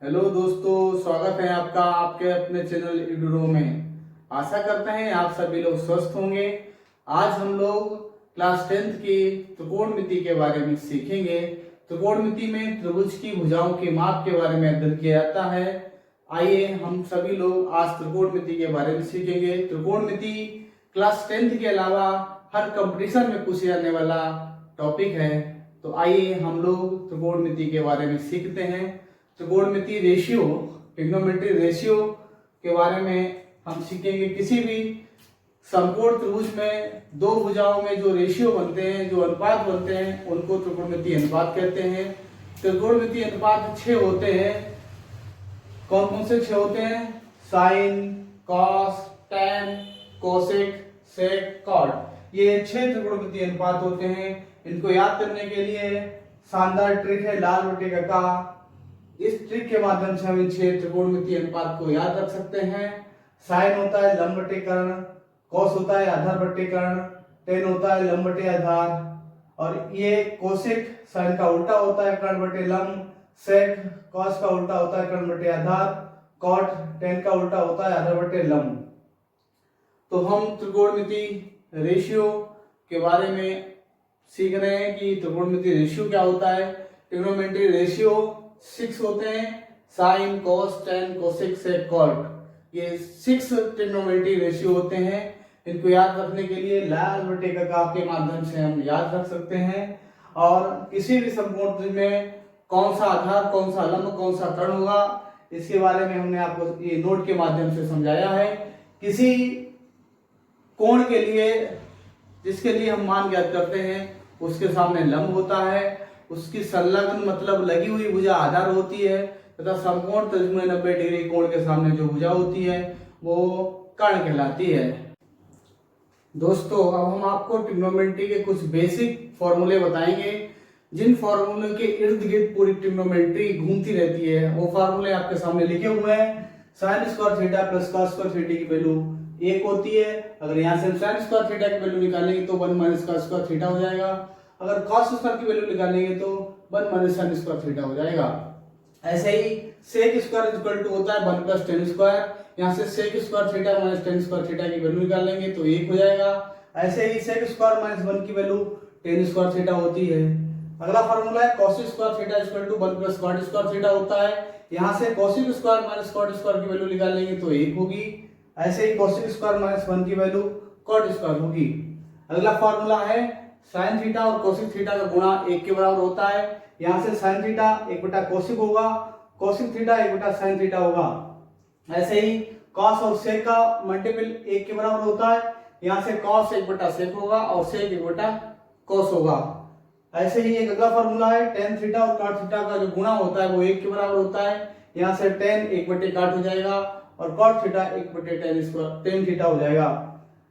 Hello दोस्तों, स्वागत है आपका आपके अपने चैनल इडूरो में। आशा करते हैं आप सभी लोग स्वस्थ होंगे। आज हम लोग क्लास 10th की त्रिकोणमिति के बारे में सीखेंगे। त्रिकोणमिति में त्रिभुज की भुजाओं के माप के बारे में अध्ययन किया जाता है। आइए हम सभी लोग आज त्रिकोणमिति के बारे में सीखेंगे। त्रिकोणमिति क्लास 10th के अलावा हर कंपटीशन में पूछे जाने वाला टॉपिक है। तो आइए हम लोग त्रिकोणमिति के बारे में सीखते हैं। त्रिकोणमिति रेशियो, ट्रिग्नोमेट्री रेशियो के बारे में हम सीखेंगे। किसी भी समकोण त्रिभुज में दो भुजाओं में जो रेशियो बनते हैं, जो अनुपात बनते हैं, उनको त्रिकोणमिति अनुपात कहते हैं। त्रिकोणमिति अनुपात 6 होते हैं। कौन कौन से 6 होते हैं? साइन, कॉस, टैन, कोसेक, सेक, कॉट। ये 6 त्रिकोणमिति अनुपात होते हैं। इनको याद करने के लिए शानदार ट्रिक है लाल बटे का। इस ट्रिक के माध्यम से हम इन 6 त्रिकोणमिति अनुपात को याद रख सकते हैं। साइन होता है लंब बटे कर्ण, कॉस होता है आधार बटे कर्ण, टेन होता है लंब बटे आधार, और ये कोसेक साइन का उल्टा होता है कर्ण बटे लंब, सेक कॉस का उल्टा होता है कर्ण बटे आधार, कॉट टेन का उल्टा होता है आधार बटे लंब। तो हम त्रिकोणमिति रेशियो के बारे में सीख रहे हैं कि त्रिकोणमिति रेशियो क्या होता है। ट्रिग्नोमेट्री रेशियो 6 होते हैं। साइन, कॉस, टेन, कोसेक, सेक, कॉट, ये 6 ट्रिग्नोमेट्री रेशियो होते हैं। इनको याद रखने के लिए लाल बटे का के माध्यम से हम याद रख सकते हैं। और किसी भी समकोण त्रिभुज में कौन सा आधार, कौन सा लंब, कौन सा कर्ण होगा, इसके बारे में हमने आपको ये नोट के माध्यम से समझाया है। किसी कोण के लिए, जिसके लिए हम मान ज्ञात करते हैं, उसके सामने लंब होता है, उसकी संलग्न मतलब लगी हुई भुजा आधार होती है, तथा समकोण त्रिभुज में 90 डिग्री कोण के सामने जो भुजा होती है वो कर्ण कहलाती है। दोस्तों, अब हम आपको ट्रिग्नोमेट्री के कुछ बेसिक फॉर्मूले बताएंगे। जिन फॉर्मूले के इर्द गिर्द पूरी ट्रिग्नोमेट्री घूमती रहती है, वो फॉर्मूले आपके सामने लिखे हुए हैं। Sine square theta plus cos square theta की वैल्यू 1 होती है। अगर यहाँ से साइन स्क्वायर थीटा की वैल्यू निकालेंगे तो 1 माइनस कॉस स्क्वायर थीटा हो जाएगा। अगर कॉस स्क्वायर की वैल्यू निकालेंगे तो 1 माइनस साइन स्क्वायर थीटा हो जाएगा। ऐसे ही सेक स्क्वायर इक्वल टू होता है 1 प्लस टेन स्क्वायर। यहाँ से sec square theta minus tan square theta की वैल्यू निकालेंगे तो 1 हो जाएगा। ऐसे ही सेक स्क्वायर माइनस 1 की वैल्यू टेन स्क्वायर थीटा होती है। अगला फॉर्मूला है cos square theta equal to 1 plus cot square theta होता है। यहाँ से cosec square minus cot square की वैल्यू निकालेंगे तो 1 होगी। ऐसे ही कोसेक स्क्वायर माइनस 1 की वैल्यू कॉट स्क्वायर होगी। अगला फॉर्मूला है साइन थीटा और कोसेक थीटा का गुणा 1 के बराबर होता है। यहाँ से साइन थीटा 1 बटा कोसेक होगा, कोसेक थीटा 1 बटा साइन थीटा होगा। ऐसे ही कॉस और सेक का मल्टीपल 1 के बराबर होता है। यहाँ से कॉस 1 बटा सेक होगा और सेक 1 बटा कॉस होगा। ऐसे ही एक अगला फॉर्मूला है टेन थीटा और कॉट थीटा का जो गुणा होता है वो 1 के बराबर होता है। यहाँ से टेन 1 बटे कॉट हो जाएगा और कॉट थीटा 1 बटे टेन थीटा हो जाएगा।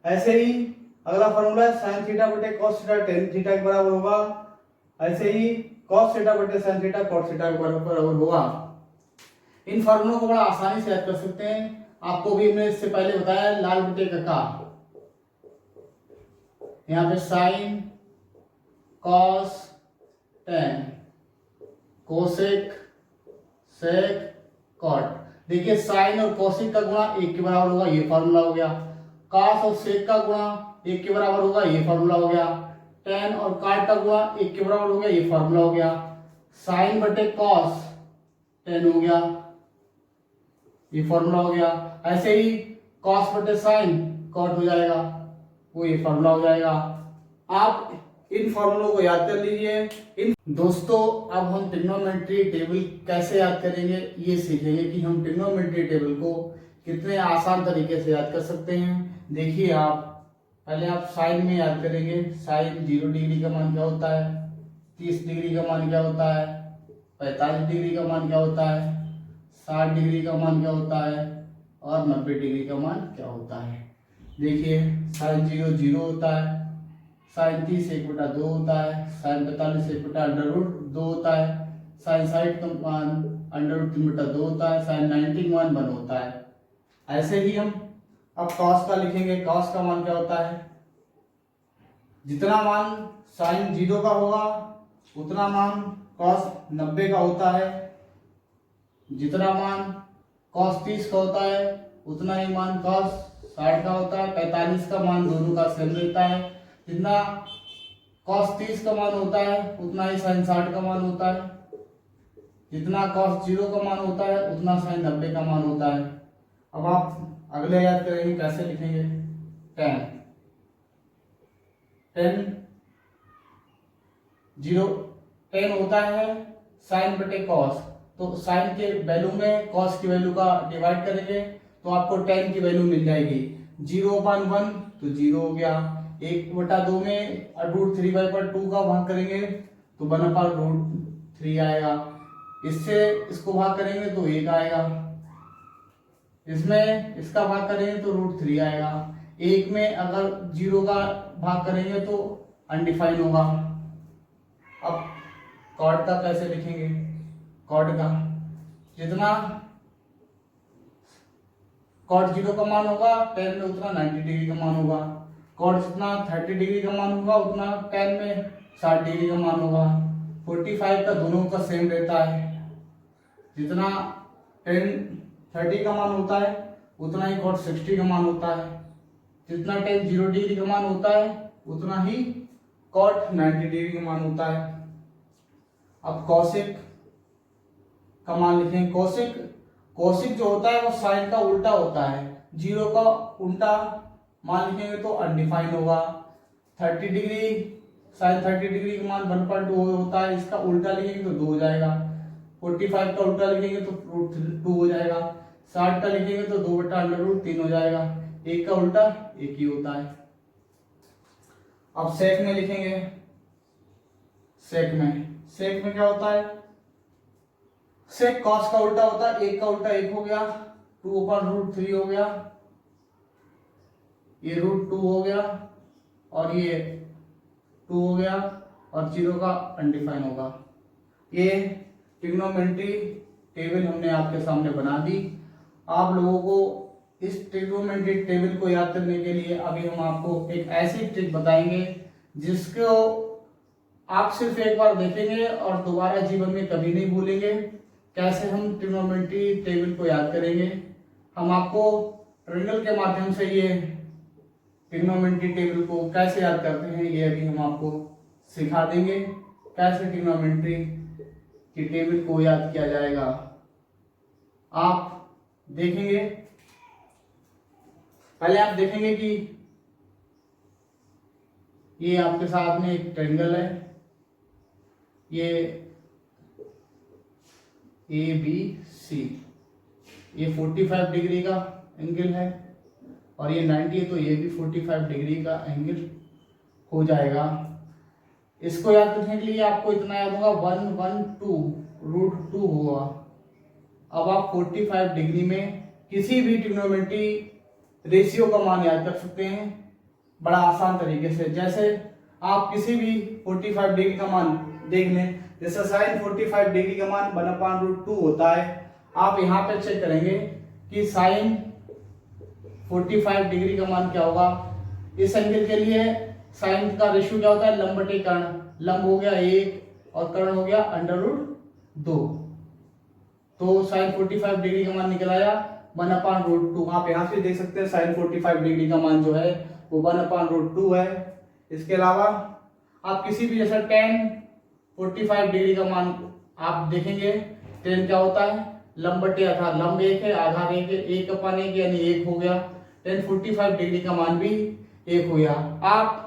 ऐसे ही अगला फॉर्मूला है साइन थीटा बटे कॉस थीटा टेन थीटा के बराबर होगा। ऐसे ही कॉस थीटा बटे साइन थीटा कॉट थीटा के बराबर होगा। इन फॉर्मूलों को बड़ा आसानी से याद कर सकते हैं। आपको भी हमने इससे पहले बताया लाल बटे का। यहाँ पे साइन, कॉस, टेन, कोसेक, सेक, कॉट। देखिए साइन और कोसेक का गुणा 1 के बराबर होगा, ये फॉर्मूला हो गया। कॉस और सेक का गुणा 1 के बराबर होगा, ये फॉर्मूला हो गया। टेन और कॉट का गुणा 1 के बराबर हो गया, ये फॉर्मूला हो गया। साइन बटे कॉस टेन हो गया, ये फॉर्मूला हो गया। ऐसे ही कॉस बटे साइन कॉट हो जाएगा, वो ये फॉर्मूला हो जाएगा। आप इन फॉर्मूलों को याद कर लीजिए। दोस्तों, अब हम ट्रिग्नोमेट्री टेबल कैसे याद करेंगे ये सीखेंगे कि हम ट्रिग्नोमेट्री टेबल को कितने आसान तरीके से याद कर सकते हैं। देखिए, आप पहले आप साइन में याद करेंगे। साइन 0 डिग्री का मान क्या होता है, 30 डिग्री का मान क्या होता है, 45 डिग्री का मान क्या होता है, 60 डिग्री का मान क्या होता है और 90 डिग्री का मान क्या होता है। देखिए साइन 0 0 होता है, साइन 30 1 बटा 2 होता है, साइन 45 1 बटा अंडर रूट 2 होता है, साइन 60 का मान अंडर रूट 3 बटा 2 होता है, साइन 90 का मान 1 होता है। ऐसे ही हम अब कॉस का लिखेंगे। कॉस का मान क्या होता है, जितना मान साइन 0 का होगा उतना मान कॉस 90 का होता है। जितना मान cos 30 का होता है उतना ही मान cos 60 का होता है। 45 का मान दोनों का सेम रहता है। जितना cos 30 का मान होता है उतना ही sin 60 का मान होता है। जितना cos 0 का मान होता है उतना sin 90 का मान होता है। अब आप अगले याद करेंगे, कैसे लिखेंगे? tan 10 होता है साइन बटे कॉस, तो साइन के वैल्यू में कॉस की वैल्यू का डिवाइड करेंगे तो आपको tan की वैल्यू मिल जाएगी। 0/1 तो 0 हो गया। 1/2 में √3/2 का भाग करेंगे तो 1/√3 आएगा। इससे इसको भाग करेंगे तो 1 आएगा। इसमें इसका भाग करेंगे तो √3 आएगा। 1 में अगर 0 का भाग करेंगे तो अनडिफाइन होगा। अब कॉट का कैसे लिखेंगे? कॉट का जितना कॉट 0 का मान होगा tan में उतना 90 डिग्री का मान होगा। कॉट जितना 30 डिग्री का मान होगा उतना tan में 60 डिग्री का मान होगा। 45 का दोनों का सेम रहता है। जितना tan 30 का मान होता है उतना ही cot 60 का मान होता है। जितना tan 0 डिग्री का मान होता है उतना ही cot 90 डिग्री का मान होता है। अब कौशिक का मान लिखेंगे। कौशिक जो होता है वो साइन का उल्टा होता है। 0 का उल्टा मान लिखेंगे तो अनडिफाइन होगा। 30 डिग्री साइन 30 डिग्री का मान 1/2 होता है, इसका उल्टा लिखेंगे तो 2 हो जाएगा। 45 का उल्टा लिखेंगे तो √2 हो जाएगा। 60 का लिखेंगे तो 2/√3 हो जाएगा। 1 का उल्टा 1 ही होता है। अब सेक में लिखेंगे। सेक में क्या होता है? सेक कॉस का उल्टा होता है। 1 का उल्टा 1 हो गया, 2/√3 हो गया, ये √2 हो गया और ये 2 हो गया और 0 का अनडिफाइन होगा। ये ट्रिग्नोमेट्री टेबल हमने आपके सामने बना दी। आप लोगों को इस ट्रिग्नोमेट्री टेबल को याद करने के लिए अभी हम आपको एक ऐसी ट्रिक बताएंगे जिसको आप सिर्फ एक बार देखेंगे और दोबारा जीवन में कभी नहीं भूलेंगे। कैसे हम ट्रिग्नोमेट्री टेबल को याद करेंगे? हम आपको ट्रायंगल के माध्यम से ये ट्रिग्नोमेट्री टेबल को कैसे याद करते हैं ये अभी हम आपको सिखा देंगे। कैसे ट्रिग्नोमेट्री की टेबल को याद किया जाएगा आप देखेंगे। पहले आप देखेंगे कि ये आपके साथ में एक ट्रायंगल है, ये ABC, ये 45 डिग्री का एंगल है और ये 90 है तो ये भी 45 डिग्री का एंगल हो जाएगा। इसको याद करने के लिए आपको इतना याद होगा 1/2 होगा। अब आप 45 डिग्री में किसी भी ट्रिग्नोमेट्री रेशियो का मान याद कर सकते हैं बड़ा आसान तरीके से। जैसे आप किसी भी 45 डिग्री का मान देख लें, जैसे साइन 45 डिग्री का मान 1/√2 होता है। आप यहाँ पे चेक करेंगे कि साइन 45 डिग्री का मान क्या होगा। इस एंगल के लिए साइन का रेशियो क्या होता है? लंब बटे कर्ण। लंब हो गया 1 और कर्ण हो गया √2। तो साइन 45 डिग्री का मान निकल आया 1/√2। आप यहाँ से देख सकते हैं साइन 45 डिग्री का मान जो है वो 1/√2 है। इसके अलावा आप किसी भी जैसा tan 45 डिग्री का मान आप देखेंगे। tan क्या होता है? लंब बटे आधार। लंब 1 है, आधार 1 है, 1/1 यानी 1 हो गया। tan 45 डिग्री का मान भी 1 हो गया। आप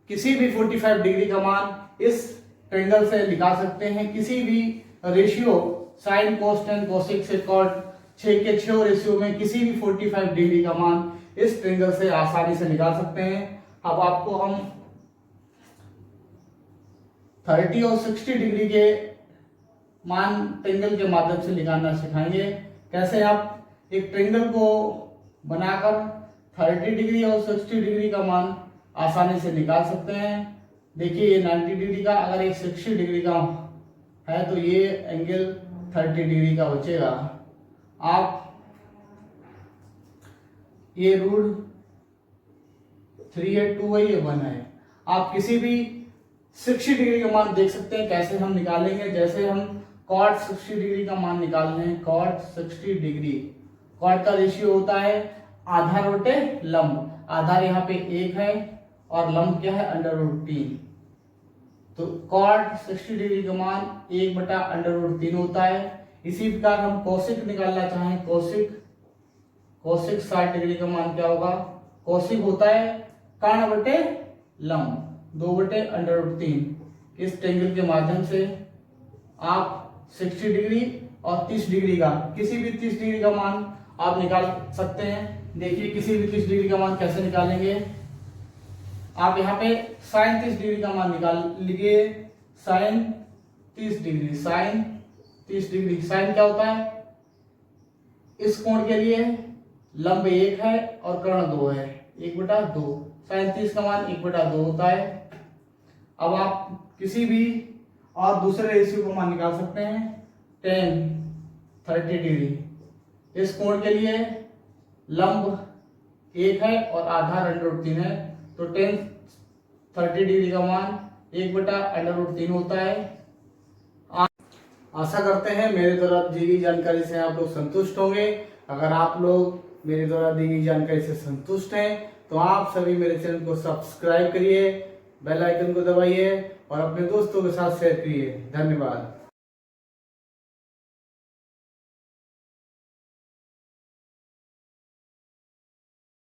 किसी भी 45 डिग्री का मान इस ट्रायंगल से निकाल सकते हैं। किसी भी ratio sine cos ten cosec से कॉट 6 के 6 रेशियो में किसी भी 45 डिग्री का मान इस ट्रायंगल से आसानी से निकाल सकते हैं। अब आपको हम 30 और 60 डिग्री के मान ट्रायंगल के माध्यम से निकालना सिखाएंगे। कैसे आप एक ट्रायंगल को बनाकर 30 डिग्री और 60 डिग्री का मान आसानी से निकाल सकते हैं। देखिए ये 90 डिग्री का, अगर ये 60 डिग्री का है तो ये एंगल 30 डिग्री का बचेगा। आप ये √3 है, 2 है, ये 1 है। आप किसी भी 60 डिग्री का मान देख सकते हैं। कैसे हम निकालेंगे? जैसे हम कॉट 60 डिग्री का मान निकालना है। कॉट 60 डिग्री, कॉट का रेशियो होता है आधार बटे लंब। आधार यहाँ पे 1 है और लंब क्या है √3। तो कॉट 60 डिग्री का मान 1 बटा √3 होता है। इसी प्रकार हम कोसिक निकालना चाहें, कोसिक 60 डिग्री का मान क्या होगा, कोसिक होता है कर्ण बटे लंब 2 बटे √3। इस ट्रायंगल के माध्यम से आप 60 डिग्री और 30 डिग्री का, किसी भी 30 डिग्री का मान आप निकाल सकते हैं। देखिए किसी भी 30 डिग्री का मान कैसे निकालेंगे, आप यहाँ पे साइन 30 डिग्री का मान निकाल लीजिए। Sine 30 degree, sine 30 degree, sine क्या होता है, इस कोण के लिए लंब 1 है और कर्ण 2 है, 1/2। साइन 30 का मान 1/2 होता है। अब आप किसी भी और दूसरे रेशियो का मान निकाल सकते हैं। tan 30 डिग्री, इस कोण के लिए लंब 1 है और आधार √3 है, तो tan 30 डिग्री का मान 1/√3 होता है। आशा करते हैं मेरे द्वारा दी गई जानकारी से आप लोग संतुष्ट होंगे। अगर आप लोग मेरे द्वारा दी गई जानकारी से संतुष्ट हैं तो आप सभी मेरे चैनल को सब्सक्राइब करिए, बेल आइकन को दबाइए और अपने दोस्तों के साथ शेयर करिए। धन्यवाद।